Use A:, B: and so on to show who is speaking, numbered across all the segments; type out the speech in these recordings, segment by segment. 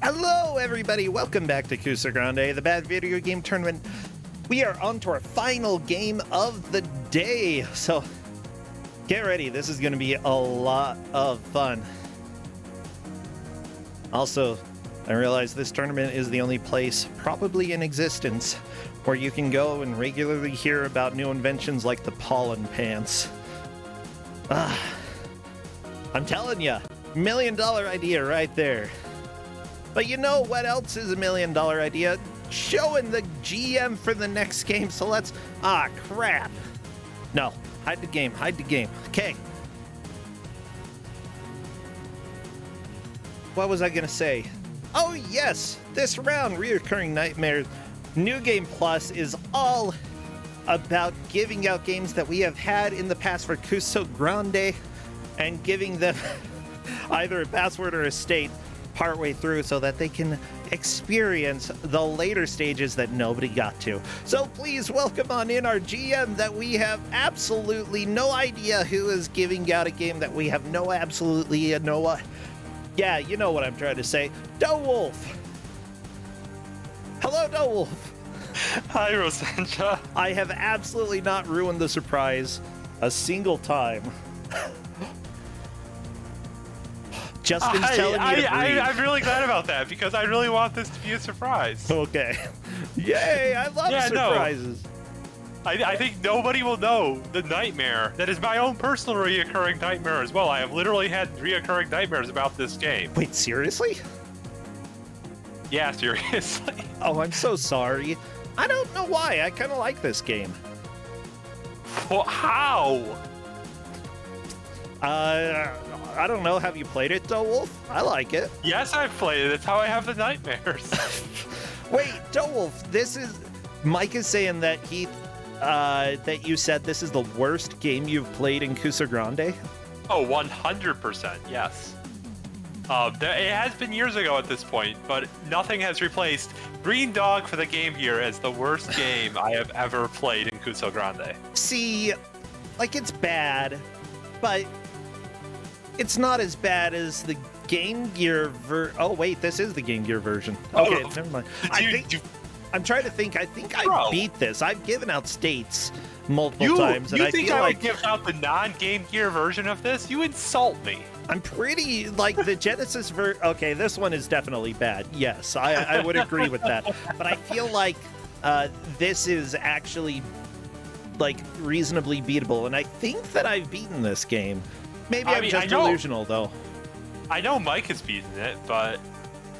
A: Hello, everybody. Welcome back to Kuso6rande, the bad video game tournament. We are on to our final game of the day, so get ready. This is going to be a lot of fun. Also, I realize this tournament is the only place probably in existence where you can go and regularly hear about new inventions like the pollen pants. I'm telling you, $1 million idea right there. But you know what else is $1 million idea? Showing the GM for the next game, so let's... crap. No, hide the game. Okay. What was I gonna say? Oh yes, this round, Reoccurring Nightmares New Game Plus is all about giving out games that we have had in the past for Kuso6rande and giving them either a password or a state partway through so that they can experience the later stages that nobody got to. So please welcome on in our GM that we have absolutely no idea who is giving out a game that we have yeah, you know what I'm trying to say. Wolf. Hello, Wolf.
B: Hi, Rosenja.
A: I have absolutely not ruined the surprise a single time. Justin's telling me to breathe.
B: I'm really glad about that because I really want this to be a surprise.
A: Okay. Yay, I love surprises.
B: No. I think nobody will know the nightmare that is my own personal reoccurring nightmare as well. I have literally had reoccurring nightmares about this game.
A: Wait, seriously?
B: Yeah, seriously.
A: Oh, I'm so sorry. I don't know why. I kind of like this game.
B: Well, how?
A: I don't know. Have you played it, Wolf? I like it.
B: Yes, I've played it. That's how I have the nightmares.
A: Wait, Wolf, this is... Mike is saying that that you said this is the worst game you've played in Kuso6rande?
B: Oh, 100%, yes. It has been years ago at this point, but nothing has replaced Greendog for the Game Gear as the worst game I have ever played in Kuso6rande.
A: See, like, it's bad, but it's not as bad as the Game Gear Oh, wait, this is the Game Gear version. Okay, never mind. I'm trying to think. I think I beat this. I've given out states multiple times, and I feel like... You think I would
B: give out the non-Game Gear version of this? You insult me.
A: I'm pretty, like, the Genesis okay, this one is definitely bad. Yes, I would agree with that. But I feel like this is actually, like, reasonably beatable, and I think that I've beaten this game. Maybe I'm just delusional, though. I
B: know Mike has beaten it, but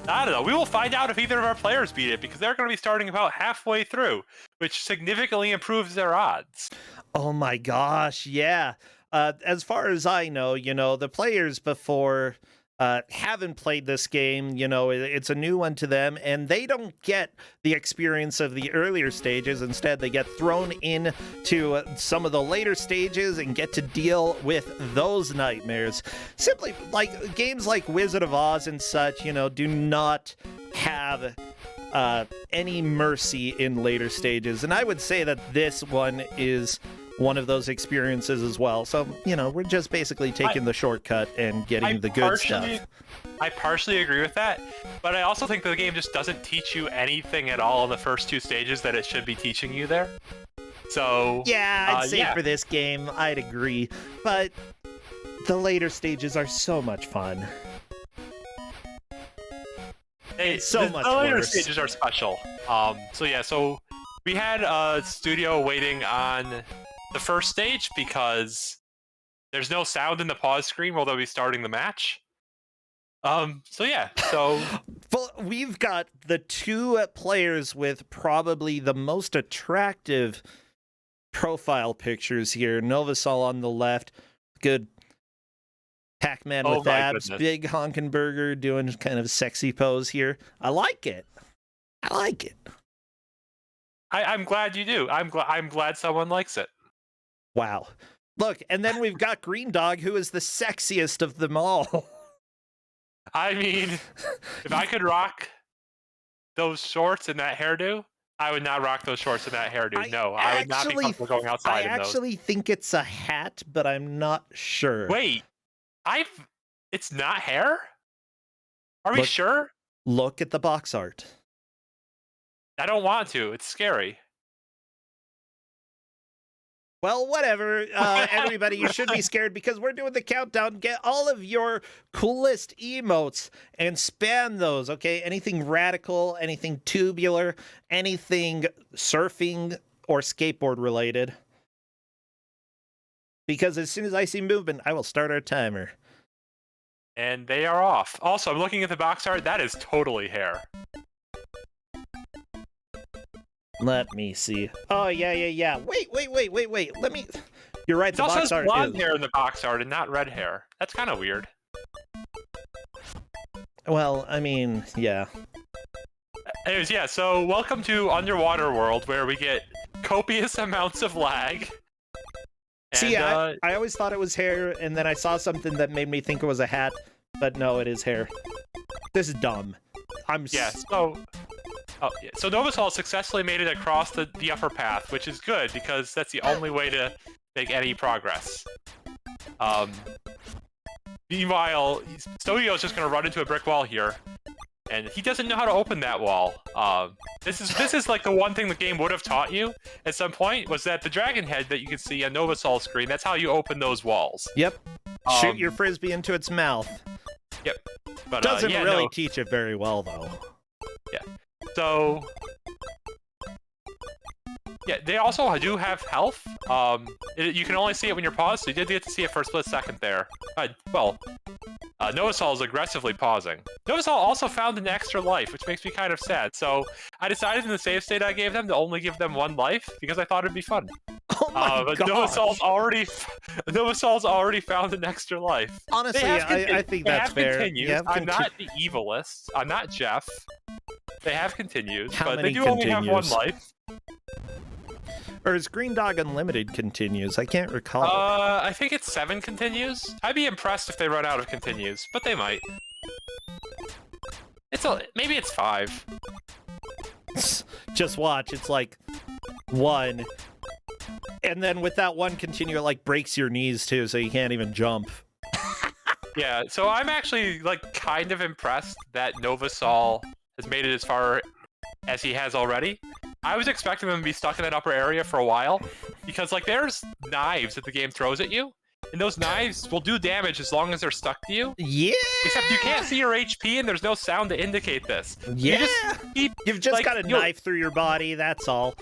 B: I don't know. We will find out if either of our players beat it, because they're going to be starting about halfway through, which significantly improves their odds.
A: Oh my gosh, yeah. As far as I know, the players before haven't played this game. It's a new one to them, and they don't get the experience of the earlier stages. Instead, they get thrown into some of the later stages and get to deal with those nightmares. Simply, like, games like Wizard of Oz and such, do not have any mercy in later stages. And I would say that this one is one of those experiences as well. So, we're just basically taking the shortcut and getting the good stuff.
B: I partially agree with that, but I also think the game just doesn't teach you anything at all in the first two stages that it should be teaching you there. So,
A: yeah, I'd say for this game, I'd agree. But the later stages are so much fun.
B: The later stages are special. So we had a studio waiting on the first stage because there's no sound in the pause screen while they'll be starting the match. Well,
A: we've got the two players with probably the most attractive profile pictures here. Novasol on the left, good Pac-Man with abs, big honkin' burger doing kind of a sexy pose here. I like it.
B: I'm glad you do. I'm glad someone likes it.
A: Wow. Look, and then we've got Greendog, who is the sexiest of them all.
B: I mean, if I could rock those shorts and that hairdo, I would not rock those shorts and that hairdo. I would not be comfortable going outside in those.
A: I actually think it's a hat, but I'm not sure.
B: Wait, it's not hair? Are we sure?
A: Look at the box art.
B: I don't want to. It's scary.
A: Well, whatever, everybody, you should be scared because we're doing the countdown. Get all of your coolest emotes and spam those, okay? Anything radical, anything tubular, anything surfing or skateboard related. Because as soon as I see movement, I will start our timer.
B: And they are off. Also, I'm looking at the box art. That is totally hair.
A: Let me see. Oh, yeah. Wait. Let me... You're right,
B: It
A: the
B: also
A: box
B: has
A: art
B: blonde
A: is...
B: hair in the box art and not red hair. That's kind of weird.
A: Well, I mean, yeah.
B: Anyways, yeah, so welcome to Underwater World, where we get copious amounts of lag. And,
A: See, I always thought it was hair, and then I saw something that made me think it was a hat, but no, it is hair. This is dumb.
B: Yeah, so... Oh, yeah. So Novasol successfully made it across the upper path, which is good, because that's the only way to make any progress. Meanwhile, Studio's just going to run into a brick wall here, and he doesn't know how to open that wall. This is like the one thing the game would have taught you at some point, was that the dragon head that you can see on Novasol's screen, that's how you open those walls.
A: Yep. Shoot your frisbee into its mouth.
B: Yep. But,
A: Doesn't really teach it very well, though.
B: Yeah. So... Yeah, they also do have health. You can only see it when you're paused, so you did get to see it for a split second there. Novasol is aggressively pausing. Novasol also found an extra life, which makes me kind of sad. So I decided in the save state I gave them to only give them 1 life, because I thought it'd be fun.
A: Oh my
B: but
A: gosh.
B: Novasol's already found an extra life.
A: Honestly, I think that's fair.
B: I'm not the evilist. I'm not Jeff. They have continues,
A: How
B: but
A: many
B: they do only have 1 life.
A: Or is Greendog Unlimited continues? I can't recall.
B: I think it's 7 continues. I'd be impressed if they run out of continues, but they might. Maybe it's 5.
A: Just watch, it's like 1. And then with that 1 continue, it like breaks your knees too, so you can't even jump.
B: Yeah, so I'm actually like kind of impressed that Novasol has made it as far as he has already. I was expecting them to be stuck in that upper area for a while, because like there's knives that the game throws at you, and those knives will do damage as long as they're stuck to you.
A: Yeah.
B: Except you can't see your HP, and there's no sound to indicate this.
A: Yeah. You've just got a knife through your body. That's all.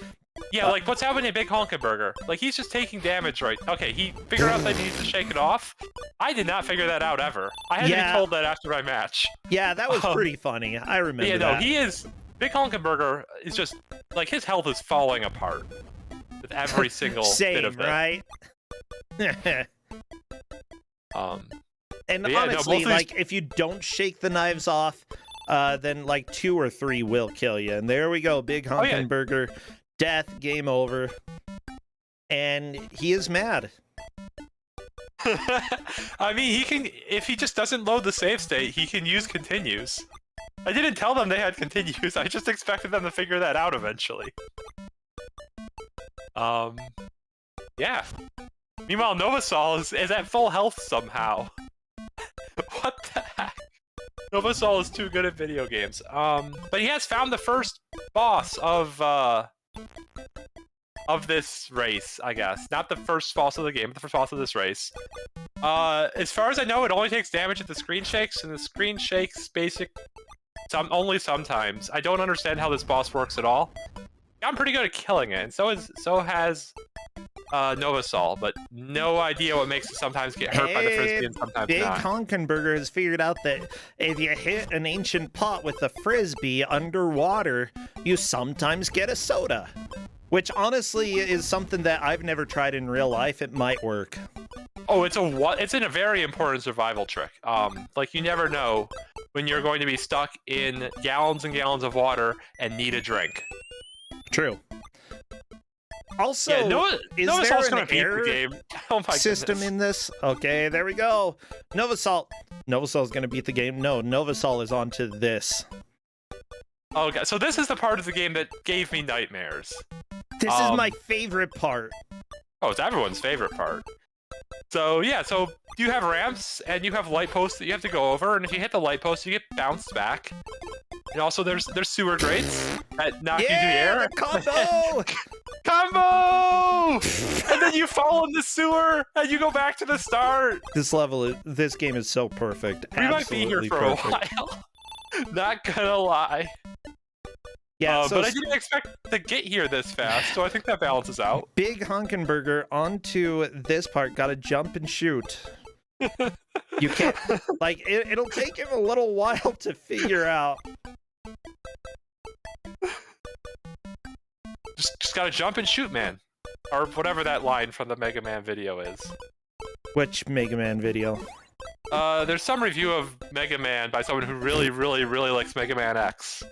B: Yeah, like what's happening to Big Honkin' Burger? Like he's just taking damage, right? Okay, he figured out that he needs to shake it off. I did not figure that out ever. I had to be told that after my match.
A: Yeah, that was pretty funny. I remember.
B: Yeah,
A: that.
B: no, he is. Big Honkin' Burger is just like his health is falling apart with every single bit of it.
A: Right? And
B: yeah,
A: honestly, like if you don't shake the knives off, then like 2 or 3 will kill you. And there we go, Big Honkin' Burger, death, game over, and he is mad.
B: I mean, he can, if he just doesn't load the save state, he can use continues. I didn't tell them they had continues. I just expected them to figure that out eventually. Yeah. Meanwhile, Novasol is at full health somehow. What the heck? Novasol is too good at video games. But he has found the first boss of this race, I guess. Not the first boss of the game, but the first boss of this race. As far as I know, it only takes damage if the screen shakes, and the screen shakes only sometimes. I don't understand how this boss works at all. I'm pretty good at killing it, and so has Novasol, but no idea what makes it sometimes get hurt by the frisbee and sometimes
A: Big
B: not.
A: Honkin' Burger has figured out that if you hit an ancient pot with a frisbee underwater, you sometimes get a soda. Which honestly is something that I've never tried in real life. It might work.
B: Oh, it's a very important survival trick. Like you never know when you're going to be stuck in gallons and gallons of water and need a drink.
A: True. Also, is
B: Novasol's
A: there an error system in this? Okay, there we go. Novasol's going to beat the game. No, Novasol is on to this.
B: Okay, so this is the part of the game that gave me nightmares.
A: This is my favorite part.
B: Oh, it's everyone's favorite part. So, yeah, so you have ramps, and you have light posts that you have to go over, and if you hit the light post, you get bounced back. And also, there's sewer grates that knock you through the air.
A: The combo!
B: Combo! And then you fall in the sewer, and you go back to the start.
A: This game is so perfect.
B: We might be here for a while. Not gonna lie.
A: Yeah,
B: but I didn't expect to get here this fast, so I think that balances out.
A: Big Honkenberger onto this part, gotta jump and shoot. You can't, like, it'll take him a little while to figure out.
B: Just gotta jump and shoot, man. Or whatever that line from the Mega Man video is.
A: Which Mega Man video?
B: There's some review of Mega Man by someone who really, really, really likes Mega Man X.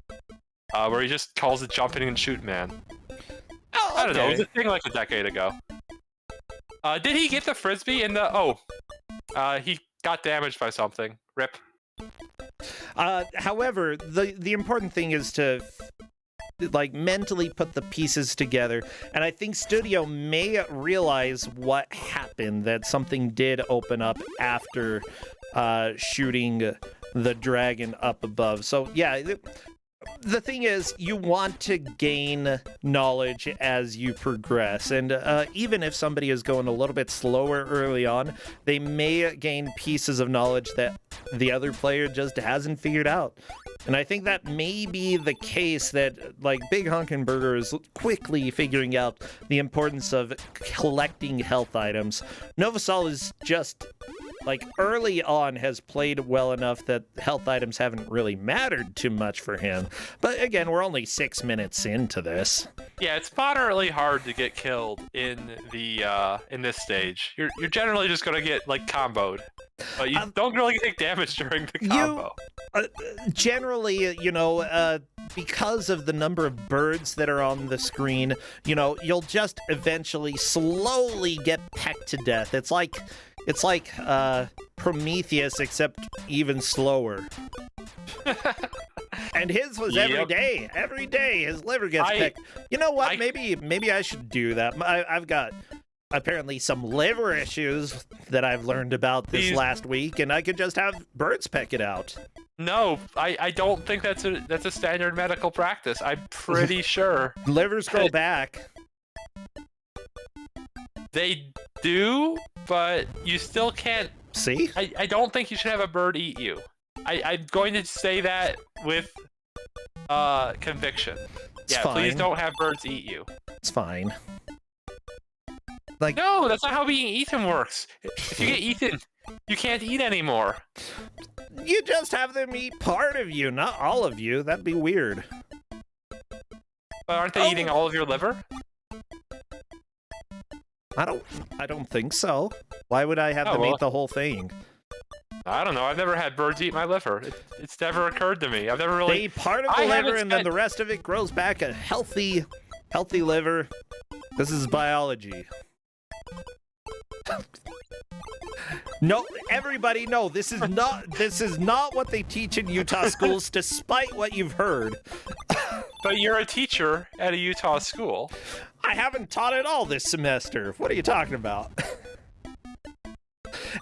B: Where he just calls it jumping and shoot, man.
A: Oh, okay.
B: I don't know, it was a thing like a decade ago. Did he get the Frisbee in the... Oh. He got damaged by something. Rip.
A: However, the important thing is to like mentally put the pieces together, and I think Studio may realize what happened, that something did open up after shooting the dragon up above. So yeah, the thing is, you want to gain knowledge as you progress, and even if somebody is going a little bit slower early on, they may gain pieces of knowledge that the other player just hasn't figured out. And I think that may be the case, that like Big Honkenberger is quickly figuring out the importance of collecting health items. Novasol is just like early on has played well enough that health items haven't really mattered too much for him. But again, we're only 6 minutes into this.
B: Yeah, it's moderately hard to get killed in the in this stage. You're generally just gonna get like comboed, but you don't really take damage during the combo.
A: Generally, you know, because of the number of birds that are on the screen, you know, you'll just eventually slowly get pecked to death. It's like Prometheus, except even slower. And his was every day. Every day his liver gets picked. You know what? Maybe I should do that. I've got apparently some liver issues that I've learned about this last week, and I could just have birds peck it out.
B: No, I don't think that's a standard medical practice. I'm pretty sure.
A: Livers grow back.
B: They do, but you still can't.
A: See?
B: I don't think you should have a bird eat you. I'm going to say that with conviction.
A: It's
B: yeah,
A: fine.
B: Please don't have birds eat you.
A: It's fine. Like,
B: no, that's not how being eaten works. If you get eaten, you can't eat anymore.
A: You just have them eat part of you, not all of you. That'd be weird.
B: But aren't they eating all of your liver?
A: I don't think so. Why would I have them eat the whole thing?
B: I don't know. I've never had birds eat my liver. It's never occurred to me. I've never really...
A: They eat part of the liver, and then the rest of it grows back a healthy liver. This is biology. No, everybody, no. This is not what they teach in Utah schools, despite what you've heard.
B: But you're a teacher at a Utah school.
A: I haven't taught at all this semester. What are you talking about?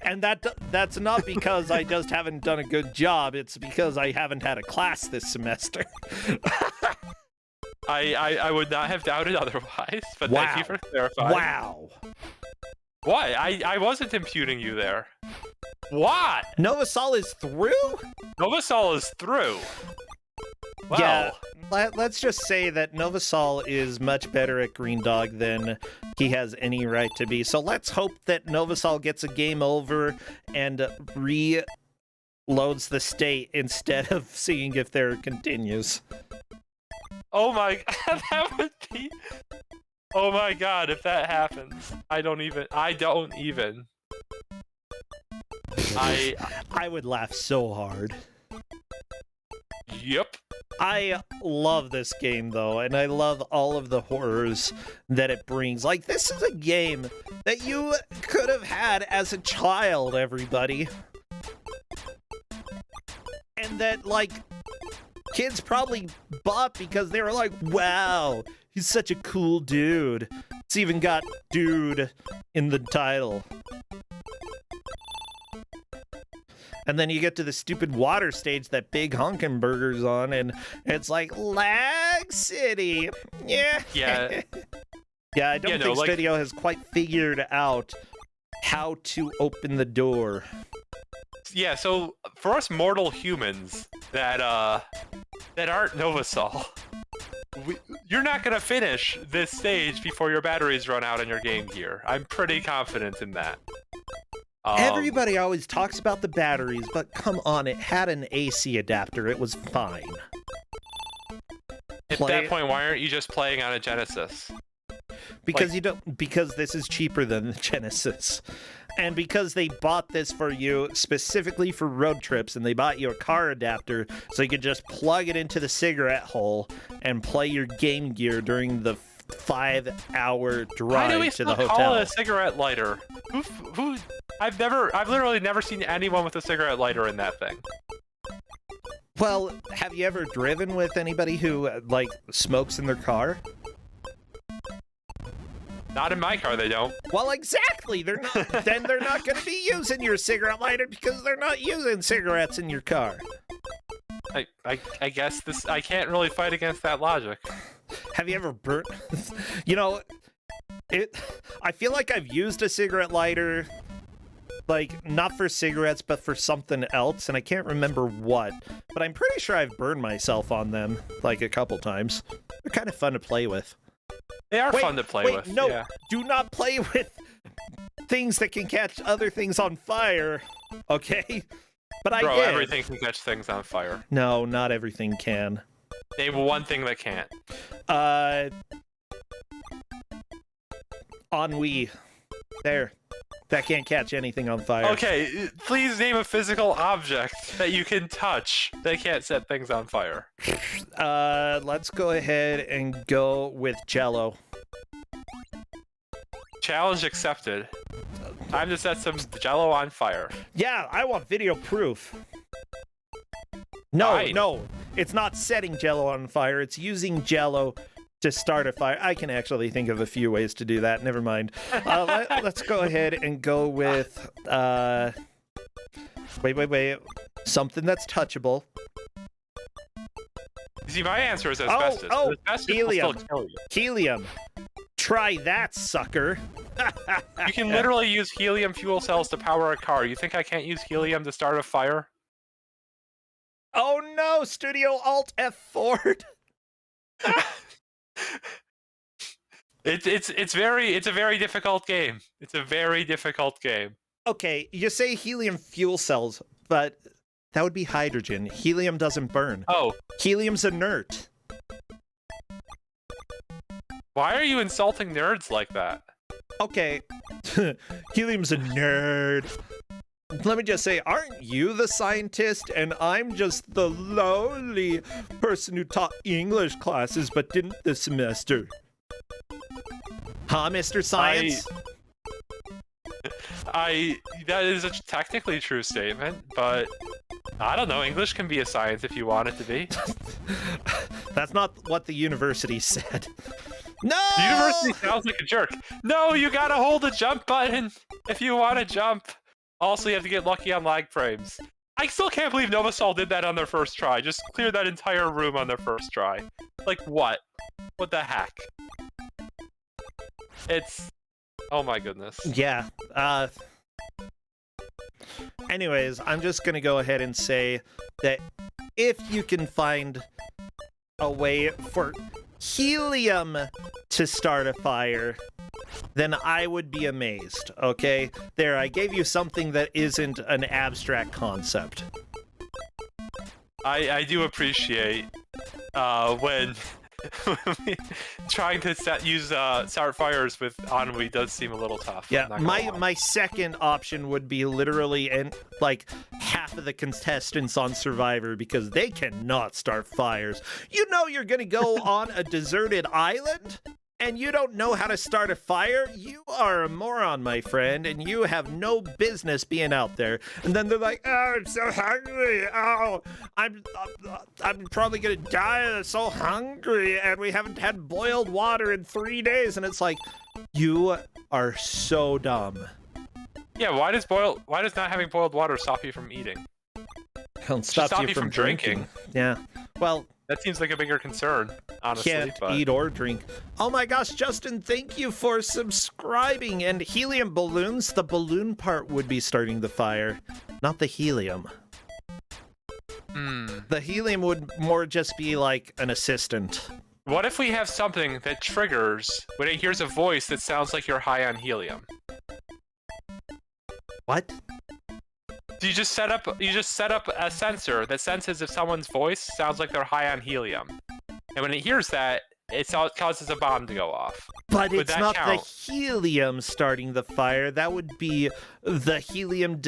A: And that's not because I just haven't done a good job. It's because I haven't had a class this semester.
B: I would not have doubted otherwise, but thank you for clarifying.
A: Wow.
B: What? I wasn't imputing you there. What?
A: Novasol is through?
B: Novasol is through. Wow.
A: Yeah, let's just say that Novasol is much better at Greendog than he has any right to be. So let's hope that Novasol gets a game over and reloads the state instead of seeing if there continues.
B: Oh my god, that would be... Oh my god, if that happens. I don't even...
A: I would laugh so hard.
B: Yep.
A: I love this game, though, and I love all of the horrors that it brings. Like, this is a game that you could have had as a child, everybody. And that, like, kids probably bought because they were like, wow, he's such a cool dude. It's even got dude in the title. And then you get to the stupid water stage that Big Honkin' Burger's on, and it's like, Lag City. Yeah.
B: Yeah.
A: Yeah, I don't think
B: like,
A: Studio has quite figured out how to open the door.
B: Yeah, so for us mortal humans that aren't Novasol, you're not gonna finish this stage before your batteries run out on your Game Gear. I'm pretty confident in that.
A: Everybody always talks about the batteries, but come on, it had an AC adapter. It was fine.
B: At that point, why aren't you just playing on a Genesis?
A: Because because this is cheaper than the Genesis. And because they bought this for you specifically for road trips, and they bought you a car adapter so you could just plug it into the cigarette hole and play your Game Gear during the 5-hour drive to the hotel.
B: Call it a cigarette lighter? Who? I've literally never seen anyone with a cigarette lighter in that thing.
A: Well, have you ever driven with anybody who like smokes in their car?
B: Not in my car, they don't.
A: Well, exactly. They're not. Then they're not going to be using your cigarette lighter because they're not using cigarettes in your car.
B: I guess I can't really fight against that logic.
A: Have you ever burnt? You know, I feel like I've used a cigarette lighter, like not for cigarettes, but for something else, and I can't remember what. But I'm pretty sure I've burned myself on them like a couple times. They're kind of fun to play with.
B: They are fun to play with.
A: No,
B: yeah.
A: Do not play with things that can catch other things on fire, okay? But I did.
B: Everything can catch things on fire.
A: No, not everything can.
B: Name one thing that can't.
A: Ennui. There. That can't catch anything on fire.
B: Okay, please name a physical object that you can touch that can't set things on fire.
A: Let's go ahead and go with Jello.
B: Challenge accepted. Time to set some Jello on fire.
A: Yeah, I want video proof. No,
B: Fine.
A: No, it's not setting Jello on fire. It's using Jello to start a fire. I can actually think of a few ways to do that. Never mind. Let's go ahead and go with wait. Something that's touchable.
B: See, my answer is asbestos. Asbestos
A: helium.
B: will still kill you.
A: Helium. Try that, sucker.
B: You can literally use helium fuel cells to power a car. You think I can't use helium to start a fire?
A: Oh no! Studio Alt F4.
B: It's a very difficult game. It's a very difficult game.
A: Okay, you say helium fuel cells, but that would be hydrogen. Helium doesn't burn.
B: Oh.
A: Helium's inert.
B: Why are you insulting nerds like that?
A: Okay. Helium's a nerd. Let me just say, aren't you the scientist and I'm just the lowly person who taught English classes but didn't this semester? Huh, Mr. Science?
B: That is a technically true statement, but I don't know. English can be a science if you want it to be.
A: That's not what the university said. No!
B: The university sounds like a jerk. No, you gotta hold the jump button if you want to jump. Also, you have to get lucky on lag frames. I still can't believe Novasol did that on their first try. Just cleared that entire room on their first try. Like, what? What the heck? It's... Oh my goodness.
A: Yeah. Anyways, I'm just gonna go ahead and say that if you can find a way for helium to start a fire, then I would be amazed, okay? There, I gave you something that isn't an abstract concept.
B: I do appreciate when trying to start fires with ennui does seem a little tough.
A: Yeah, my second option would be literally like half of the contestants on Survivor because they cannot start fires. You know you're gonna go on a deserted island and you don't know how to start a fire? You are a moron, my friend, and you have no business being out there. And then they're like, oh, I'm so hungry. Oh, I'm probably gonna die. I'm so hungry, and we haven't had boiled water in 3 days. And it's like, you are so dumb.
B: Yeah, why does not having boiled water stop you from eating?
A: Don't stop you from drinking. Yeah. Well,
B: that seems like a bigger concern, honestly.
A: Can't eat or drink. Oh my gosh, Justin, thank you for subscribing. And helium balloons, the balloon part would be starting the fire, not the helium. The helium would more just be like an assistant.
B: What if we have something that triggers when it hears a voice that sounds like you're high on helium?
A: What?
B: You just set up a sensor that senses if someone's voice sounds like they're high on helium. And when it hears that, it causes a bomb to go off.
A: But it's not the helium starting the fire. That would be the helium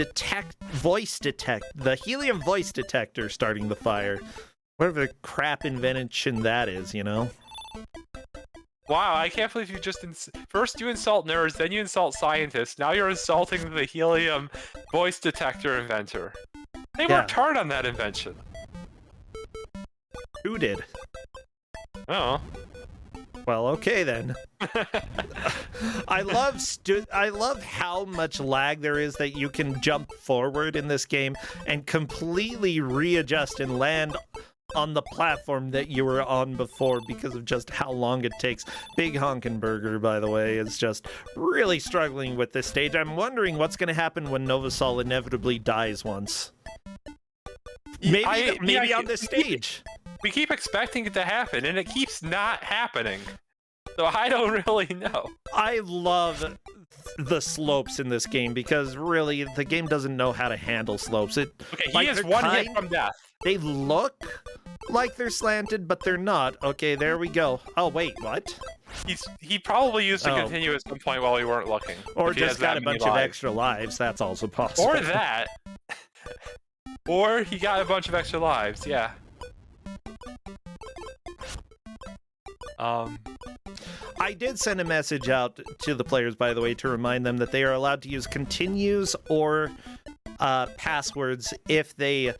A: voice detector starting the fire. Whatever the crap invention that is, you know?
B: Wow, I can't believe you just... First you insult nerds, then you insult scientists. Now you're insulting the helium voice detector inventor. They worked hard on that invention.
A: Who did?
B: Oh.
A: Well, okay then. I love how much lag there is that you can jump forward in this game and completely readjust and land on the platform that you were on before because of just how long it takes. Big Honkin' Burger, by the way, is just really struggling with this stage. I'm wondering what's going to happen when Novasol inevitably dies once. Maybe on this stage.
B: We keep expecting it to happen, and it keeps not happening. So I don't really know.
A: I love the slopes in this game because really the game doesn't know how to handle slopes.
B: He is one hit from death.
A: They look like they're slanted, but they're not. Okay, there we go. Oh wait, what?
B: He probably used to continue at some point while we weren't looking.
A: Or just got a bunch of extra lives. That's also possible.
B: Or that. Or he got a bunch of extra lives. Yeah.
A: I did send a message out to the players, by the way, to remind them that they are allowed to use continues or passwords if they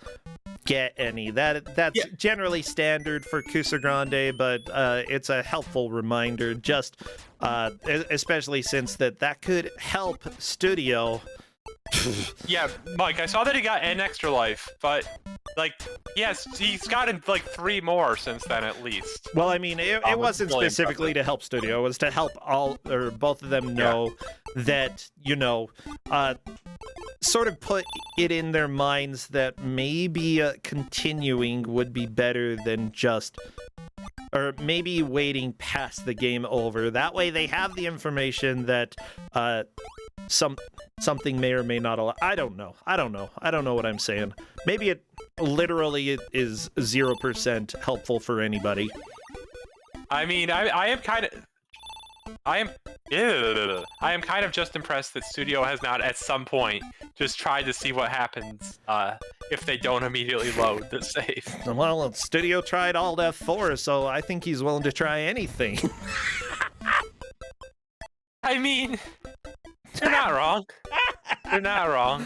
A: get any. That's generally standard for Kuso6rande, but it's a helpful reminder, just especially since that could help Studio.
B: Yeah, Mike, I saw that he got an extra life, but yes, he's gotten 3 more since then at least.
A: Well, I mean, it wasn't really specifically to help Studio. It was to help both of them know that, sort of put it in their minds that maybe continuing would be better than just, or maybe waiting past the game over. That way they have the information that something may or may not allow. I don't know what I'm saying. Maybe it literally is 0% helpful for anybody.
B: I mean, I am kind of just impressed that Studio has not at some point just tried to see what happens if they don't immediately load the save.
A: Well, Studio tried Alt F4, so I think he's willing to try anything.
B: I mean, they're not wrong. They're not wrong.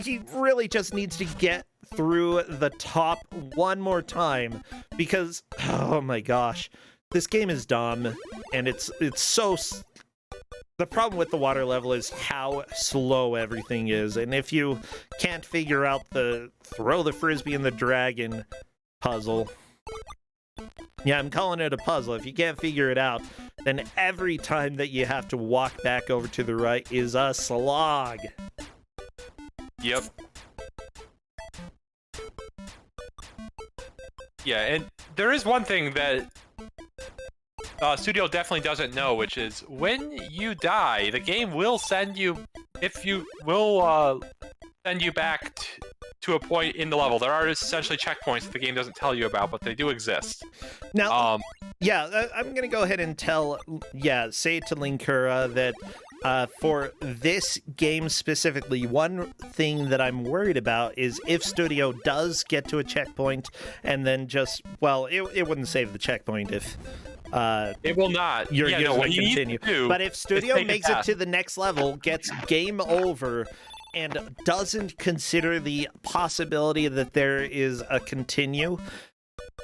A: He really just needs to get through the top one more time because, oh my gosh, this game is dumb, and it's so... The problem with the water level is how slow everything is, and if you can't figure out the throw the frisbee in the dragon puzzle... Yeah, I'm calling it a puzzle. If you can't figure it out, then every time that you have to walk back over to the right is a slog.
B: Yep. Yeah, and there is one thing that Studio definitely doesn't know, which is when you die, the game will send you, send you back to a point in the level. There are essentially checkpoints that the game doesn't tell you about, but they do exist.
A: Now, I'm gonna go ahead and say to Linkura that for this game specifically, one thing that I'm worried about is if Studio does get to a checkpoint and then just, it wouldn't save the checkpoint if
B: it will not.
A: You're going to continue. But if Studio makes it to the next level, gets game over, and doesn't consider the possibility that there is a continue,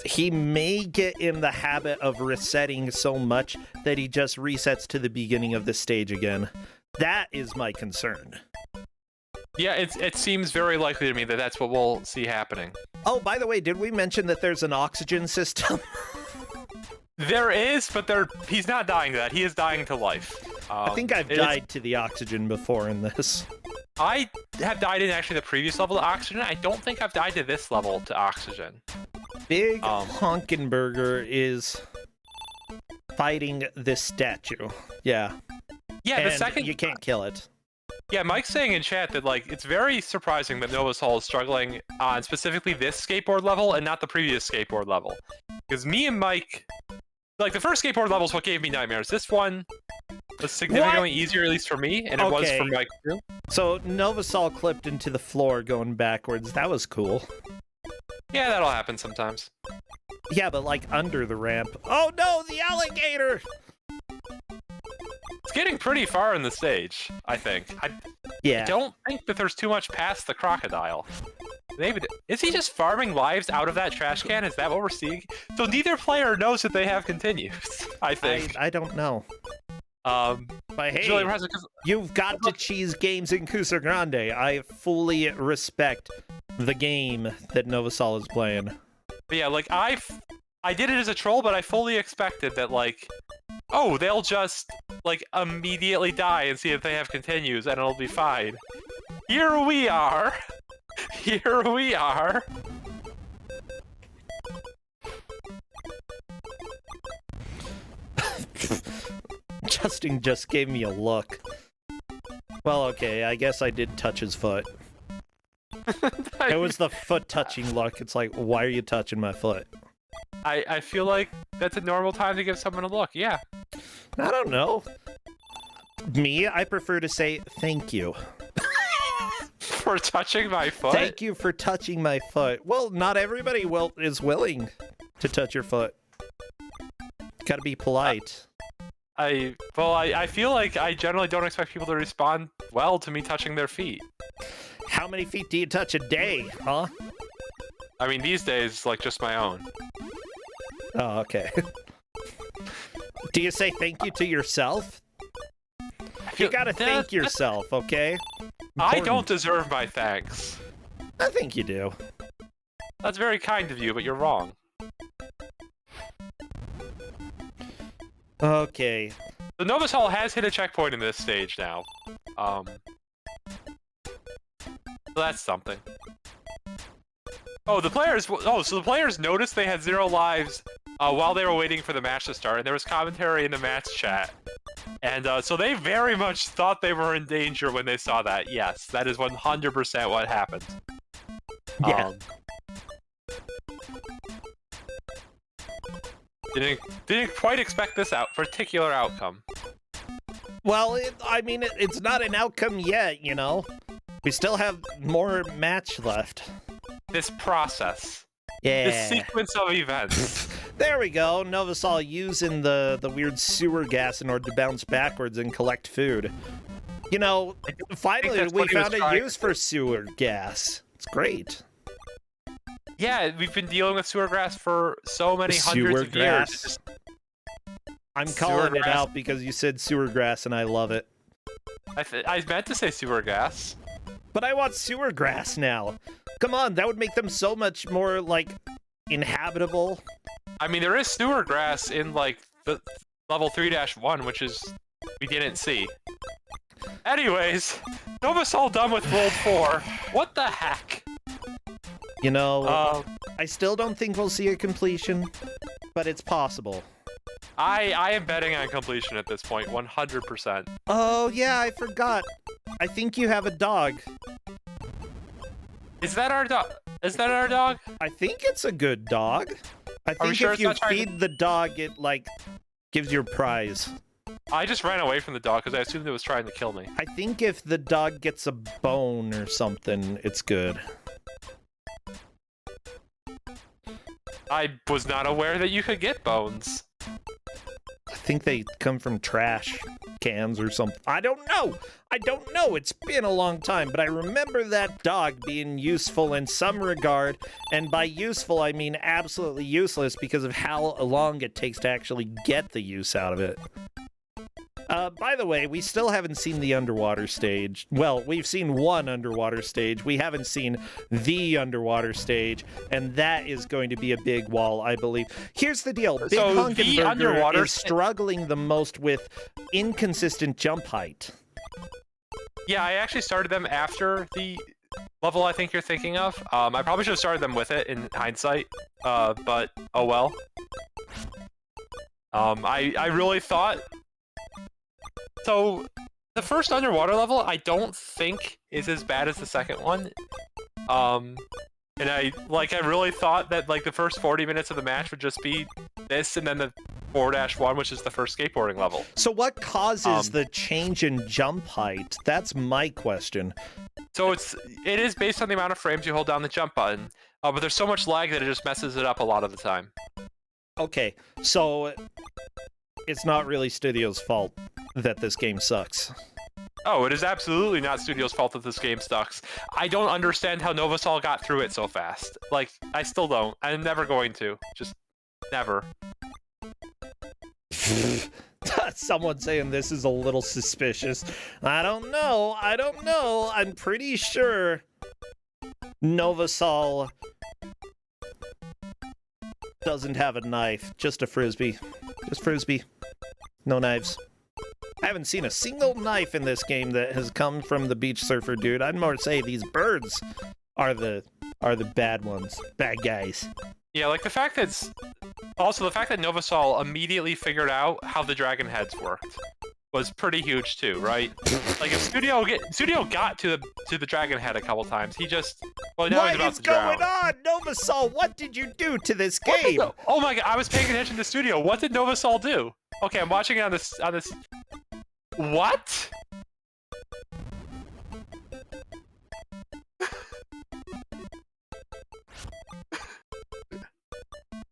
A: he may get in the habit of resetting so much that he just resets to the beginning of the stage again. That is my concern.
B: Yeah, it seems very likely to me that that's what we'll see happening.
A: Oh, by the way, did we mention that there's an oxygen system?
B: There is, but he's not dying to that. He is dying to life.
A: I think I've died to the oxygen before in this.
B: I have died in actually the previous level to oxygen. I don't think I've died to this level to oxygen.
A: Big Honkenberger is fighting this statue. Yeah.
B: Yeah,
A: and
B: the second
A: you can't kill it.
B: Yeah, Mike's saying in chat that like it's very surprising that Novasol is struggling on specifically this skateboard level and not the previous skateboard level. Because me and Mike, like the first skateboard level is what gave me nightmares. This one was significantly easier, at least for me, and it was for Mike too.
A: So Novasol clipped into the floor going backwards. That was cool.
B: Yeah, that'll happen sometimes.
A: Yeah, but like under the ramp. Oh no, the alligator!
B: It's getting pretty far in the stage, I think. I don't think that there's too much past the crocodile. Is he just farming lives out of that trash can? Is that what we're seeing? So neither player knows that they have continues, I think.
A: I don't know.
B: But
A: hey, really you've got to cheese games in Kuso6rande. I fully respect the game that Novasol is playing.
B: But yeah, like I did it as a troll, but I fully expected that like, oh, they'll just like immediately die and see if they have continues and it'll be fine. Here we are. Here we are.
A: Justin just gave me a look. Well, okay, I guess I did touch his foot. It was the foot touching look. It's like, why are you touching my foot?
B: I feel like that's a normal time to give someone a look, yeah.
A: I don't know. Me, I prefer to say thank you.
B: For touching my foot?
A: Thank you for touching my foot. Well, not everybody is willing to touch your foot. Gotta be polite.
B: I feel like I generally don't expect people to respond well to me touching their feet.
A: How many feet do you touch a day, huh?
B: I mean, these days, like, just my own.
A: Oh, okay. Do you say thank you to yourself? You gotta thank yourself, okay? Important.
B: I don't deserve my thanks.
A: I think you do.
B: That's very kind of you, but you're wrong.
A: Okay.
B: The Novasol has hit a checkpoint in this stage now. So that's something. Oh, so the players noticed they had 0 lives while they were waiting for the match to start, and there was commentary in the match chat. And so they very much thought they were in danger when they saw that. Yes, that is 100% what happened.
A: Yeah.
B: Didn't quite expect this particular outcome.
A: Well, I mean, it's not an outcome yet, you know? We still have more match left.
B: This process.
A: Yeah.
B: This sequence of events.
A: There we go. Novasol using the weird sewer gas in order to bounce backwards and collect food. You know, finally we found a use for sewer gas. It's great.
B: Yeah, we've been dealing with sewer grass for so many hundreds of years.
A: I'm calling it out because you said sewer grass and I love it.
B: I meant to say sewer gas.
A: But I want sewer grass now. Come on, that would make them so much more, like, inhabitable.
B: I mean, there is sewer grass in, like, the level 3-1, which is we didn't see. Anyways, Novasol done with World 4. What the heck?
A: You know, I still don't think we'll see a completion, but it's possible.
B: I am betting on completion at this point, 100%.
A: Oh, yeah, I forgot. I think you have a dog.
B: Is that our dog? Is that our dog?
A: I think it's a good dog. I think if you feed the dog, it, like, gives you a prize.
B: I just ran away from the dog because I assumed it was trying to kill me.
A: I think if the dog gets a bone or something, it's good.
B: I was not aware that you could get bones.
A: I think they come from trash cans or something. I don't know. I don't know. It's been a long time, but I remember that dog being useful in some regard. And by useful, I mean absolutely useless because of how long it takes to actually get the use out of it. By the way, we still haven't seen the underwater stage. Well, we've seen one underwater stage. We haven't seen the underwater stage, and that is going to be a big wall, I believe. Here's the deal. Big Honkin' Burger is struggling the most with inconsistent jump height.
B: Yeah, I actually started them after the level I think you're thinking of. I probably should have started them with it in hindsight, but oh well. I really thought... So, the first underwater level, I don't think is as bad as the second one. And I really thought that, like, the first 40 minutes of the match would just be this, and then the 4-1, which is the first skateboarding level.
A: So what causes the change in jump height? That's my question.
B: So it is based on the amount of frames you hold down the jump button, but there's so much lag that it just messes it up a lot of the time.
A: Okay, so it's not really Studio's fault that this game sucks.
B: Oh, it is absolutely not Studio's fault that this game sucks. I don't understand how Novasol got through it so fast. Like, I still don't. I'm never going to. Just never.
A: Someone saying this is a little suspicious. I don't know. I'm pretty sure Novasol doesn't have a knife. Just a frisbee. Just frisbee. No knives. I haven't seen a single knife in this game that has come from the beach surfer dude. I'd more say these birds are the bad ones. Bad guys.
B: Yeah, like the fact that Novasol immediately figured out how the dragon heads worked was pretty huge too, right? Like if Studio got to the dragon head a couple times, he just now he's about to drown.
A: What is going on, Novasol? What did you do to this game?
B: Oh my god, I was paying attention to Studio. What did Novasol do? Okay, I'm watching it on this. What?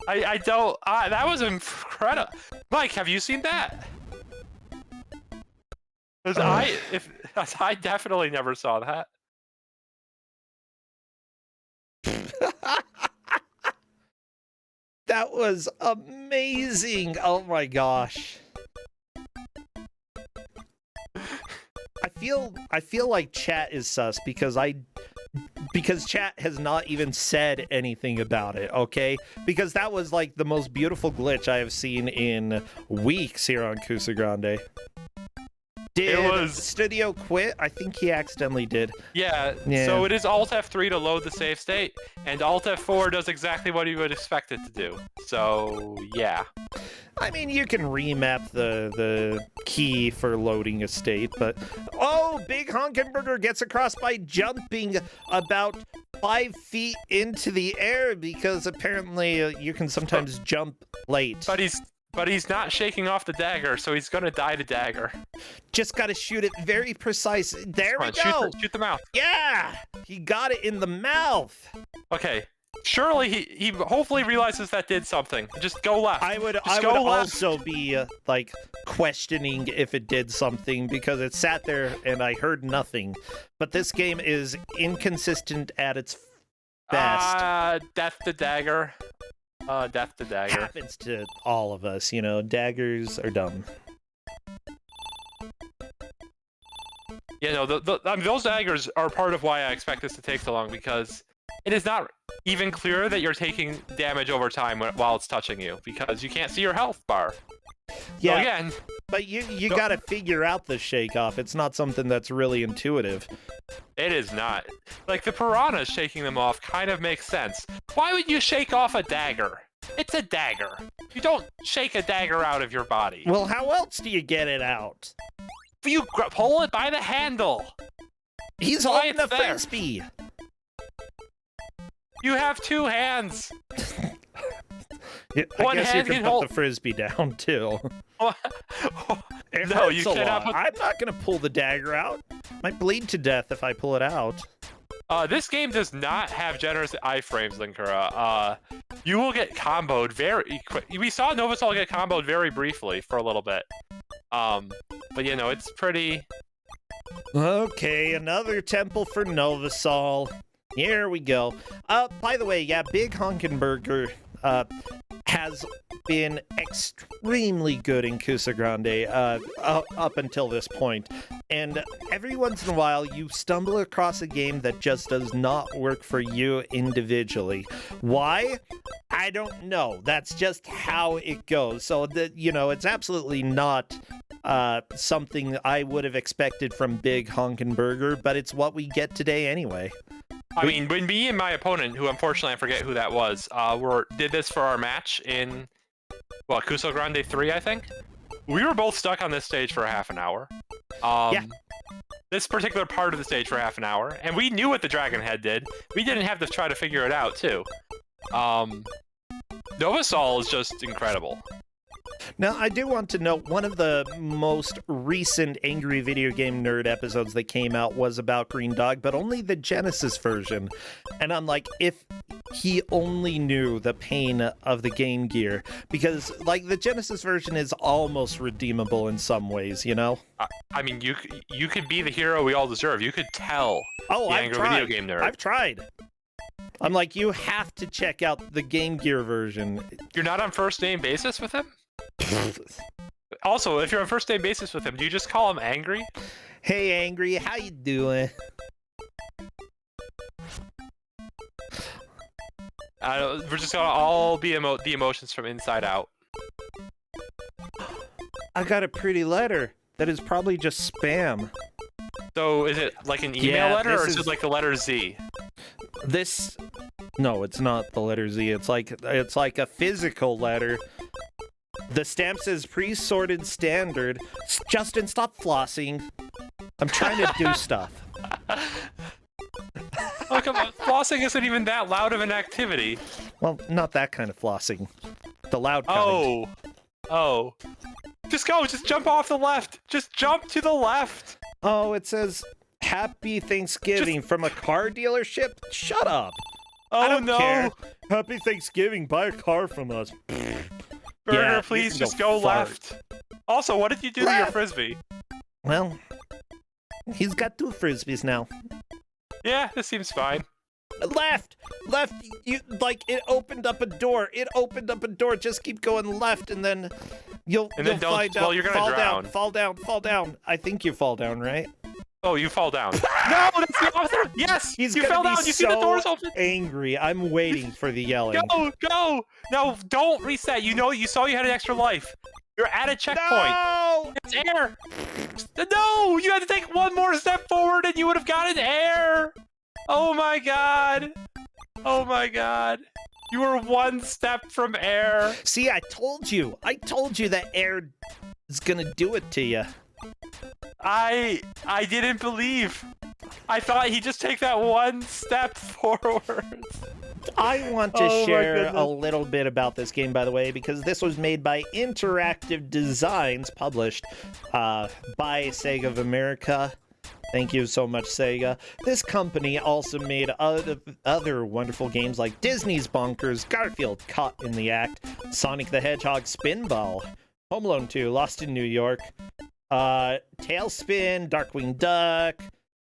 B: I don't. That was incredible. Mike, have you seen that? Because I definitely never saw that.
A: That was amazing. Oh my gosh. I feel like chat is sus because chat has not even said anything about it, okay? Because that was like the most beautiful glitch I have seen in weeks here on Kuso6rande. Did Studio quit? I think he accidentally did.
B: Yeah, so it is Alt F3 to load the save state, and Alt F4 does exactly what you would expect it to do. So, yeah.
A: I mean, you can remap the key for loading a state, but... Oh, Big Honkin' Burger gets across by jumping about 5 feet into the air, because apparently you can sometimes jump late.
B: But he's not shaking off the dagger, so he's gonna die to dagger.
A: Just gotta shoot it very precise. There we go!
B: Shoot the mouth.
A: Yeah! He got it in the mouth!
B: Okay. Surely he hopefully realizes that did something. Just go left.
A: I would also be, like, questioning if it did something, because it sat there and I heard nothing. But this game is inconsistent at its best.
B: Death to dagger. Death to dagger.
A: Happens to all of us, you know. Daggers are dumb.
B: You know, I mean, those daggers are part of why I expect this to take so long, because it is not even clear that you're taking damage over time while it's touching you, because you can't see your health bar.
A: Yeah,
B: so again,
A: but you gotta figure out the shake-off. It's not something that's really intuitive.
B: It is not. Like, the piranhas shaking them off kind of makes sense. Why would you shake off a dagger? It's a dagger. You don't shake a dagger out of your body.
A: Well, how else do you get it out?
B: You pull it by the handle.
A: He's holding the frisbee.
B: You have 2 hands.
A: Yeah, I guess you can put the frisbee down, too.
B: No, you cannot.
A: I'm not going to pull the dagger out. Might bleed to death if I pull it out.
B: This game does not have generous iframes, Linkura. You will get comboed very quick. We saw Novasol get comboed very briefly for a little bit. But, you know, it's pretty...
A: Okay, another temple for Novasol. Here we go. By the way, yeah, Big Honkin' Burger has been extremely good in Kuso6rande up until this point. And every once in a while, you stumble across a game that just does not work for you individually. Why? I don't know. That's just how it goes. So, it's absolutely not something I would have expected from Big Honkin' Burger, but it's what we get today anyway.
B: I mean, when me and my opponent, who unfortunately I forget who that was, did this for our match in, Kuso6rande 3, I think? We were both stuck on this stage for a half an hour.
A: Yeah.
B: This particular part of the stage for half an hour, and we knew what the Dragon Head did. We didn't have to try to figure it out, too. Novasol is just incredible.
A: Now, I do want to note, one of the most recent Angry Video Game Nerd episodes that came out was about Greendog, but only the Genesis version. And I'm like, if he only knew the pain of the Game Gear, because, the Genesis version is almost redeemable in some ways, you know?
B: I mean, you could be the hero we all deserve. You could tell the Angry Video Game Nerd.
A: I've tried. I'm like, you have to check out the Game Gear version.
B: You're not on first name basis with him? Also, if you're on first name basis with him, do you just call him Angry?
A: Hey, Angry, how you doing?
B: We're just gonna all be the emotions from inside out.
A: I got a pretty letter that is probably just spam.
B: So, is it like an email letter, or is it like the letter Z?
A: No, it's not the letter Z. It's like a physical letter. The stamp says pre-sorted standard. Justin, stop flossing. I'm trying to do stuff.
B: Oh, come on. Flossing isn't even that loud of an activity.
A: Well, not that kind of flossing. The loud kind.
B: Oh. Just go. Just jump off the left. Just jump to the left.
A: Oh, it says Happy Thanksgiving from a car dealership? Shut up. I don't care. Happy Thanksgiving. Buy a car from us.
B: Burger, please just go left. Also, what did you do to your frisbee?
A: Well, he's got 2 frisbees now.
B: Yeah, this seems fine.
A: Left! It opened up a door. It opened up a door. Just keep going left, and then you'll find out.
B: Well, you're gonna drown.
A: Fall down. I think you fall down, right?
B: Oh, you fall down. No, that's the opposite. Yes, you fell down. You see the doors open.
A: Angry. I'm waiting for the yelling.
B: Go! No, don't reset. You saw you had an extra life. You're at a checkpoint.
A: No!
B: It's air. No, you had to take one more step forward, and you would have gotten air. Oh my god. You were one step from air.
A: See, I told you that air is gonna do it to you.
B: I didn't believe. I thought he'd just take that one step forward.
A: I want to share a little bit about this game, by the way, because this was made by Interactive Designs, published by Sega of America. Thank you so much, Sega. This company also made other wonderful games like Disney's Bonkers, Garfield Caught in the Act, Sonic the Hedgehog Spinball, Home Alone 2, Lost in New York, Tailspin, Darkwing Duck,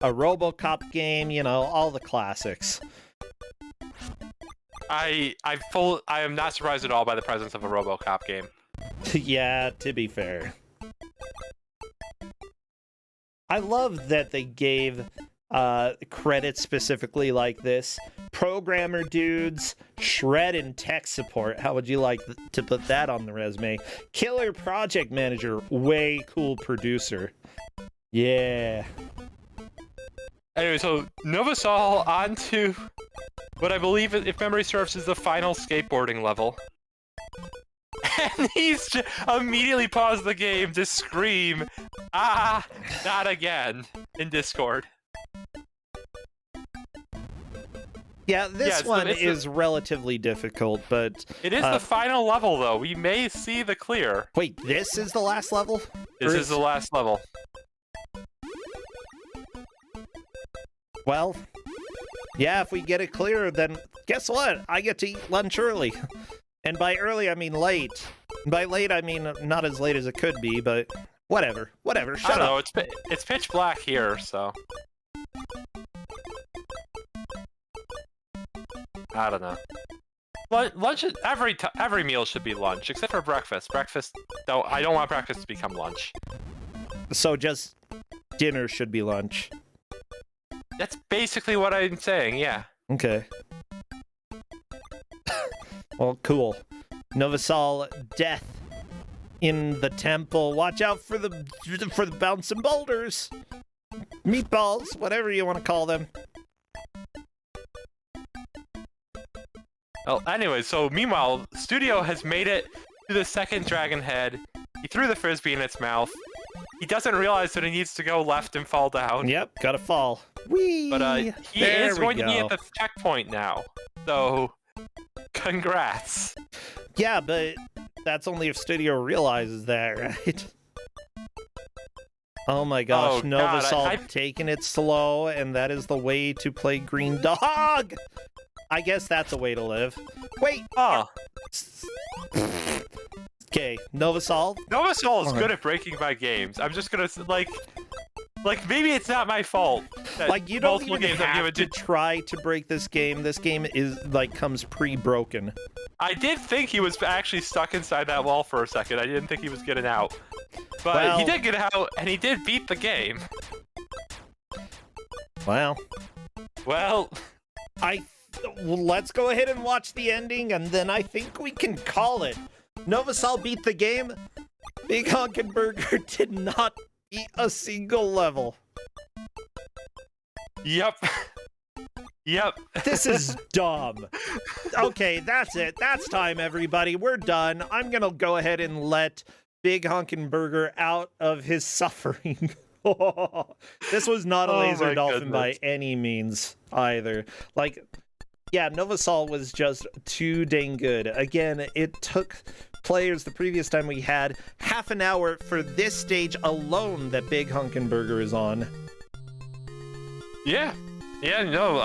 A: a RoboCop game, all the classics.
B: I am not surprised at all by the presence of a RoboCop game.
A: Yeah, to be fair. I love that they gave credits specifically like this. Programmer dudes, shred and tech support. How would you like to put that on the resume? Killer project manager, way cool producer. Yeah.
B: Anyway, so Novasol on to what I believe, if memory serves, is the final skateboarding level. And he's just immediately paused the game to scream, "Ah, not again," in Discord.
A: Yeah, this one is relatively difficult, but...
B: It is the final level, though. We may see the clear.
A: Wait, this is the last level?
B: This is the last level.
A: Well, yeah, if we get it clear, then guess what? I get to eat lunch early. And by early, I mean late. And by late, I mean not as late as it could be, but whatever. Shut up.
B: It's pitch black here, so... I don't know. Lunch every meal should be lunch, except for breakfast. Breakfast, though, I don't want breakfast to become lunch.
A: So just dinner should be lunch.
B: That's basically what I'm saying. Yeah.
A: Okay. Well, cool. Novasol, death in the temple. Watch out for the bouncing boulders, meatballs, whatever you want to call them.
B: Well, anyway, so meanwhile, Studio has made it to the second dragon head. He threw the frisbee in its mouth. He doesn't realize that he needs to go left and fall down.
A: Yep, gotta fall. Whee!
B: But he is going to be at the checkpoint now. So, congrats.
A: Yeah, but that's only if Studio realizes that, right? Oh my gosh, Novasol taking it slow, and that is the way to play Greendog! I guess that's a way to live. Wait!
B: Oh.
A: Okay, Novasol?
B: Novasol is good at breaking my games. I'm just gonna, like, maybe it's not my fault.
A: Like, you don't even have to try to break this game. This game is, like, comes pre-broken.
B: I did think he was actually stuck inside that wall for a second. I didn't think he was getting out. But he did get out, and he did beat the game.
A: Wow.
B: Well,
A: let's go ahead and watch the ending, and then I think we can call it. Novasol beat the game. Big Honkin' Burger did not beat a single level.
B: Yep. Yep.
A: This is dumb. Okay, that's it. That's time, everybody. We're done. I'm gonna go ahead and let Big Honkin' Burger out of his suffering. This was not a laser dolphin by any means either. Like, yeah, Novasol was just too dang good. Again, it took players the previous time we had half an hour for this stage alone that Big Honkin' Burger is on.
B: Yeah. Yeah, no,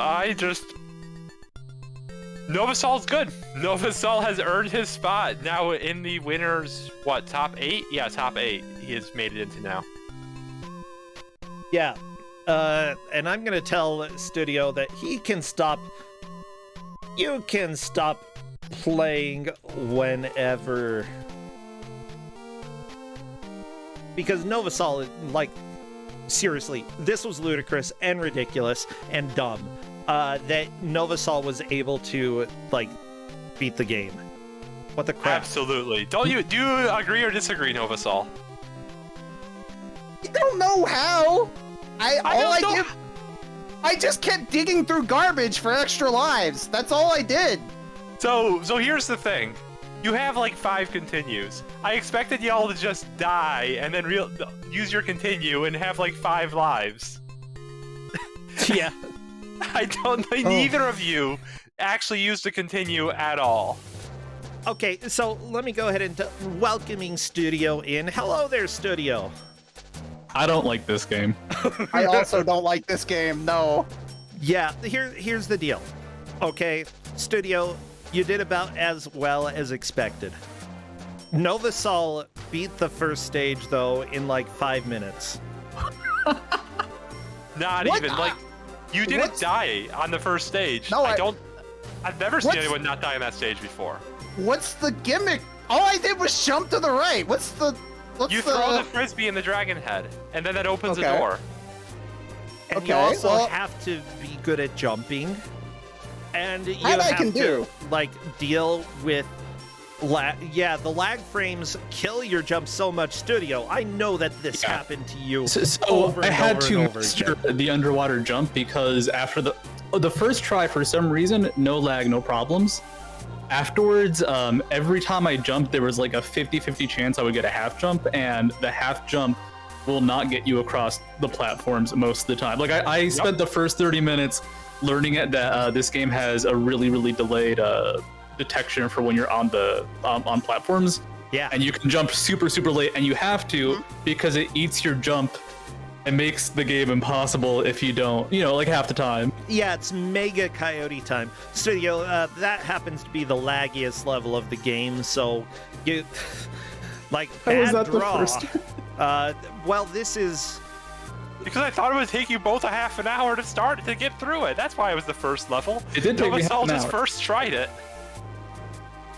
B: Novasol's good. Novasol has earned his spot now in the winners, top 8? Yeah, top 8 he has made it into now.
A: Yeah, and I'm gonna tell Studio that he can stop. You can stop playing whenever. Because Novasol, like, seriously, this was ludicrous and ridiculous and dumb. That Novasol was able to, like, beat the game. What the crap?
B: Absolutely. Do you agree or disagree, Novasol?
C: I don't know how. I just kept digging through garbage for extra lives. That's all I did.
B: So here's the thing. You have like 5 continues. I expected y'all to just die and then use your continue and have like 5 lives.
A: Yeah.
B: I don't think neither of you actually used a continue at all.
A: Okay, so let me go ahead and welcoming Studio in. Hello there, Studio.
D: I don't like this game.
C: I also don't like this game, no.
A: Yeah, here's the deal. Okay, Studio, you did about as well as expected. Novasol beat the first stage, though, in like 5 minutes.
B: Not even, like, you didn't die on the first stage.
C: No,
B: I've never seen anyone not die on that stage before.
C: What's the gimmick? All I did was jump to the right.
B: You throw the frisbee in the dragon head, and then that opens a door.
A: And you also have to be good at jumping. And you have to, like, deal with lag. Yeah, the lag frames kill your jump so much, Studio. I know that this happened to you over
D: I
A: and
D: had
A: over
D: to
A: and over
D: master
A: again.
D: the underwater jump because after the first try, for some reason, no lag, no problems. Afterwards, every time I jumped, there was like a 50-50 chance I would get a half jump, and the half jump will not get you across the platforms most of the time. Like, I spent the first 30 minutes learning that this game has a really, really delayed detection for when you're on the on platforms.
A: Yeah.
D: And you can jump super, super late, and you have to because it eats your jump and makes the game impossible if you don't, like half the time.
A: Yeah, it's mega coyote time. Studio, that happens to be the laggiest level of the game, so you, like, bad draw. Well, this is...
B: Because I thought it would take you both a half an hour to get through it. That's why it was the first level.
D: It did take me half an hour.
B: just first tried it.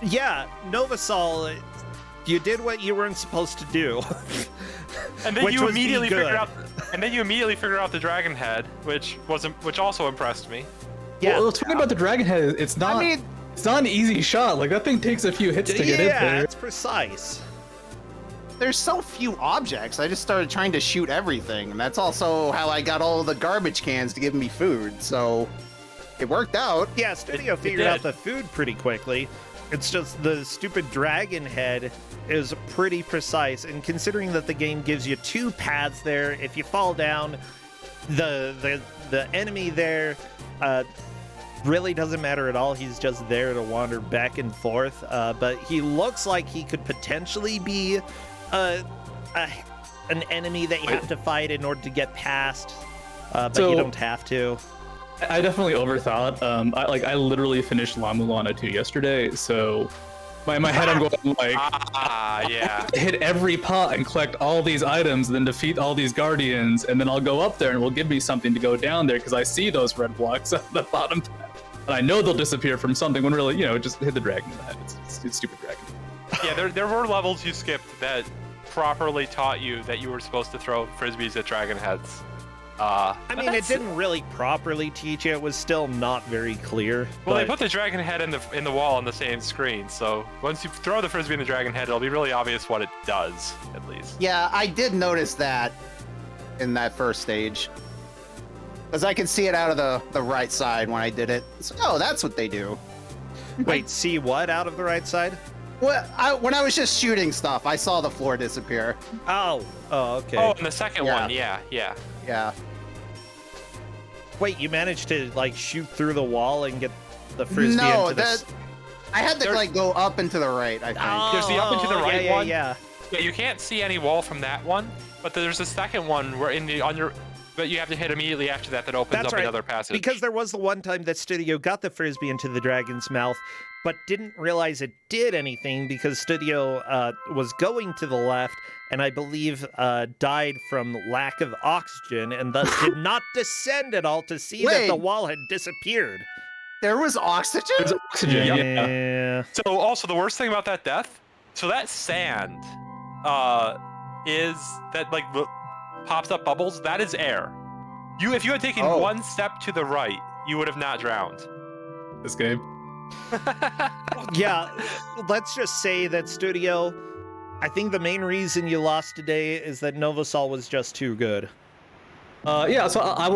A: Yeah, Novasol, you did what you weren't supposed to do.
B: And then you immediately
A: figured
B: out. And then you immediately figure out the dragon head, which also impressed me.
A: Yeah.
D: Well, what's funny about the dragon head, it's not an easy shot. Like, that thing takes a few hits to get in there.
A: Yeah, it's precise.
C: There's so few objects. I just started trying to shoot everything, and that's also how I got all the garbage cans to give me food. So it worked out.
A: Yeah, Studio figured out the food pretty quickly. It's just the stupid dragon head is pretty precise, and considering that the game gives you 2 paths there, if you fall down, the enemy there really doesn't matter at all. He's just there to wander back and forth. But he looks like he could potentially be an enemy that you have to fight in order to get past, but you don't have to.
D: I definitely overthought. I literally finished La Mulana 2 yesterday, so in my head I'm going like,
B: yeah.
D: hit every pot and collect all these items, and then defeat all these guardians, and then I'll go up there and it will give me something to go down there because I see those red blocks at the bottom, and I know they'll disappear from something when really, just hit the dragon in the head. It's stupid dragon.
B: Yeah, there were levels you skipped that properly taught you that you were supposed to throw frisbees at dragon heads.
A: I mean, it didn't really properly teach you. It was still not very clear.
B: Well, they put the dragon head in the wall on the same screen, so once you throw the frisbee in the dragon head, it'll be really obvious what it does, at least.
C: Yeah, I did notice that in that first stage. Because I could see it out of the right side when I did it. So, oh, that's what they do.
A: Wait, see what out of the right side?
C: Well, when I was just shooting stuff, I saw the floor disappear.
A: Oh, okay.
B: Oh, and the second one, yeah.
C: Yeah.
A: Wait, you managed to shoot through the wall and get the frisbee
C: No,
A: into the...
C: I had to go up and to the right, I think.
B: There's the up and to the right one.
A: Yeah.
B: Yeah, you can't see any wall from that one, but there's a second one where but you have to hit immediately after that opens
A: That's
B: up
A: right.
B: another passage.
A: Because there was the one time that Studio got the frisbee into the dragon's mouth, but didn't realize it did anything because Studio was going to the left, and I believe died from lack of oxygen, and thus did not descend at all to see that the wall had disappeared.
C: There was oxygen?
D: There's oxygen,
A: Yeah.
B: So also the worst thing about that death, so that sand is that pops up bubbles, that is air. If you had taken one step to the right, you would have not drowned.
D: This game.
A: Yeah, let's just say that Studio, I think the main reason you lost today is that Novasol was just too good.
D: Yeah, so I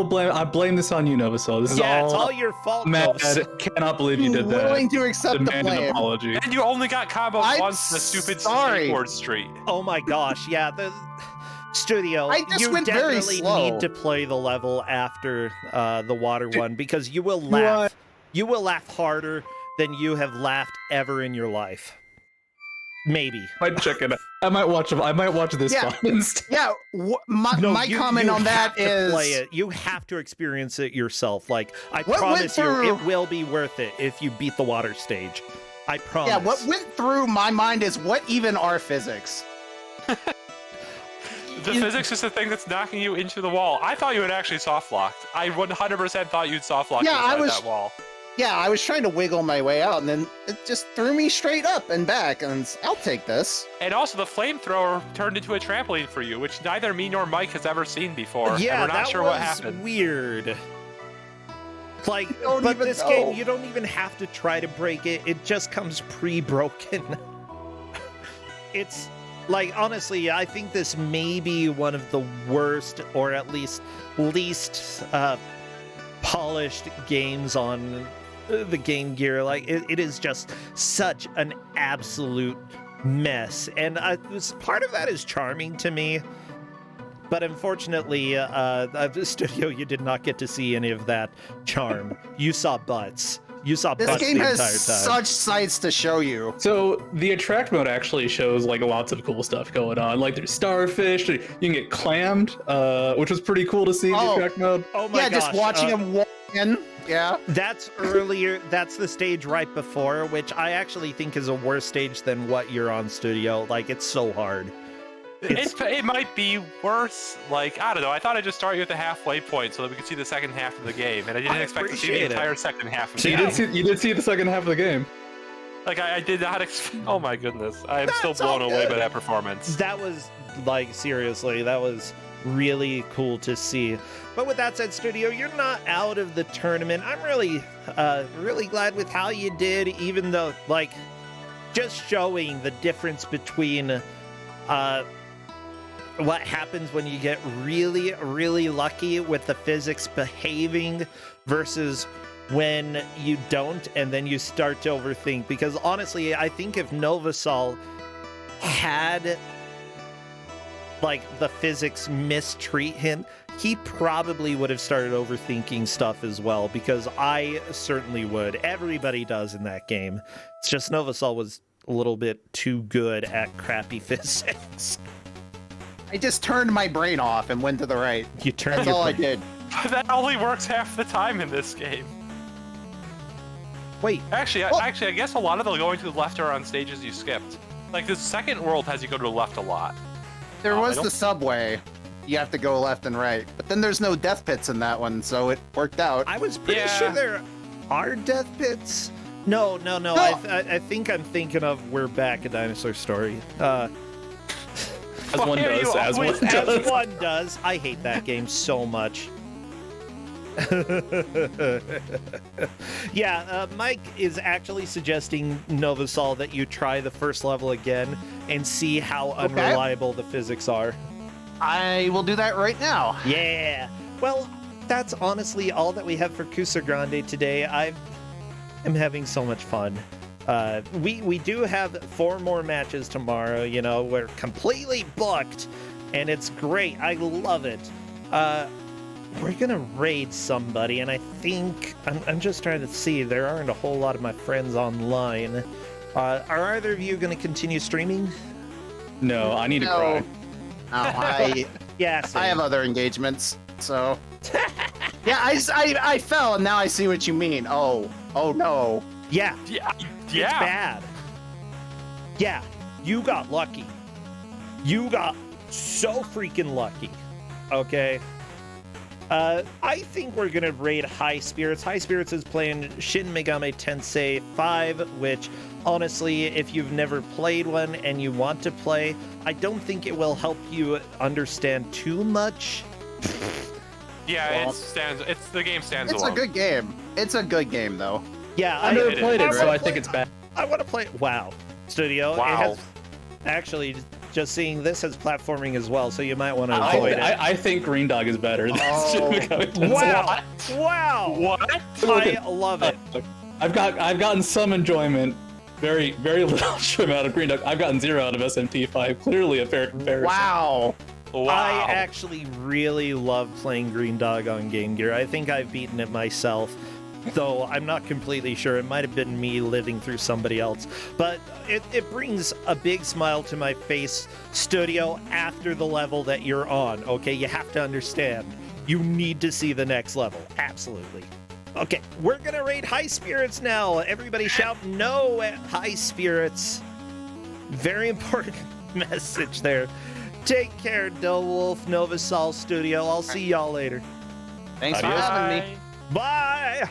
D: blame this on you, Novasol. This is
A: it's all your fault,
D: Matt,
A: Novasol.
D: cannot believe you did that.
C: Willing to accept the
D: Demand an
C: blame.
D: apology.
B: And you only got combos once in the stupid skateboard street.
A: Oh my gosh, yeah, the Studio,
C: I just
A: you
C: went very
A: definitely
C: slow.
A: need to play the level after the water one because you will laugh. You will laugh harder than you have laughed ever in your life. Maybe.
D: I might check it out. I might watch this one instead.
C: Yeah, my comment on that is...
A: play it. You have to experience it yourself. I promise you, it will be worth it if you beat the water stage. I promise.
C: Yeah, what went through my mind is, what even are physics?
B: The physics is the thing that's knocking you into the wall. I thought you had actually soft locked. I 100% thought you'd soft locked that wall.
C: Yeah, I was trying to wiggle my way out, and then it just threw me straight up and back, and I'll take this.
B: And also, the flamethrower turned into a trampoline for you, which neither me nor Mike has ever seen before.
A: Yeah,
B: and we're not sure what
A: was
B: happened.
A: Weird. But this game, you don't even have to try to break it. It just comes pre-broken. It's... honestly, I think this may be one of the worst, or at least least polished games on the Game Gear. It is just such an absolute mess. And part of that is charming to me. But unfortunately, the Studio, you did not get to see any of that charm. You saw butts. You saw
C: this
A: butts
C: game
A: the
C: has
A: entire time.
C: such sights to show you.
D: So the attract mode actually shows lots of cool stuff going on. There's starfish. You can get clammed, which was pretty cool to see in the attract mode.
A: Oh my gosh.
C: Yeah, just watching him walk in. Yeah.
A: That's earlier. That's the stage right before, which I actually think is a worse stage than what you're on, Studio. It's so hard.
B: It might be worse. I don't know. I thought I'd just start you at the halfway point so that we could see the second half of the game, and I didn't expect to see the entire second half of the game.
D: You did see the second half of the game.
B: Like I did not expect. Oh my goodness, I am still
A: That's all
B: blown away by
A: good.
B: that performance.
A: That was, like, seriously, that was really cool to see. But with that said, Studio, you're not out of the tournament. I'm really, really glad with how you did, even though, like, just showing the difference between what happens when you get really, really lucky with the physics behaving versus when you don't and then you start to overthink. Because honestly, I think if Novasol had, like, the physics mistreat him, he probably would have started overthinking stuff as well, because I certainly would. Everybody does in that game. It's just Novasol was a little bit too good at crappy physics.
C: I just turned my brain off and went to the right.
A: You turned
C: That's
A: your
C: all I
A: brain-
C: did.
B: That only works half the time in this game.
A: Wait,
B: Actually, I guess a lot of the going to the left are on stages you skipped. Like the second world has you go to the left a lot.
C: There
B: I
C: was
B: don't-
C: the subway. You have to go left and right. But then there's no death pits in that one, so it worked out.
A: I was pretty
B: Yeah.
A: sure there are death pits. No. I think I'm thinking of We're Back, a Dinosaur Story.
D: As one
B: Why are you
D: does, as one
B: always-
A: As
D: does.
A: one does. I hate that game so much. Yeah, Mike is actually suggesting, Novasol, that you try the first level again and see how unreliable the physics are.
C: I will do that right now.
A: Yeah. Well, that's honestly all that we have for Kuso6rande today. I am having so much fun. We do have 4 more matches tomorrow. You know, we're completely booked, and it's great. I love it. We're gonna raid somebody, and I think I'm just trying to see. There aren't a whole lot of my friends online. Are either of you gonna continue streaming?
D: No, I need to
C: No.
D: cry.
C: No,
A: Yeah,
C: I have other engagements, so. Yeah, I fell, and now I see what you mean. Oh no.
A: Yeah.
B: Yeah,
A: It's
B: yeah.
A: bad. Yeah, you got lucky. You got so freaking lucky. Okay. I think we're gonna raid High Spirits. High Spirits is playing Shin Megami Tensei 5, which honestly, if you've never played one and you want to play, I don't think it will help you understand too much.
B: Yeah,
C: Well,
B: the game stands
C: It's a
B: alone.
C: good game. It's a good game, though.
A: Yeah,
D: I've never
B: it
D: played
B: is.
D: it, so I think it's bad.
A: I want to play. Wow, Studio.
B: Wow.
A: It has, actually, just seeing this as platforming as well, so you might want to
D: I,
A: avoid it.
D: I think Greendog is better than
C: Oh.
D: Shin Megami Tensei.
A: Wow! Wow!
B: What?
A: I love it.
D: I've gotten some enjoyment, very little out of Greendog. I've gotten 0 out of SMT5. Clearly a fair comparison.
C: Wow.
B: Wow.
A: I actually really love playing Greendog on Game Gear. I think I've beaten it myself, though I'm not completely sure. It might have been me living through somebody else. But it brings a big smile to my face, Studio, after the level that you're on. Okay, you have to understand. You need to see the next level. Absolutely. Okay, we're gonna raid High Spirits now. Everybody shout no at High Spirits. Very important message there. Take care, Wolf, Novasol Studio. I'll see y'all later.
C: Thanks for
D: Adios.
C: having me.
B: Bye.
A: Bye!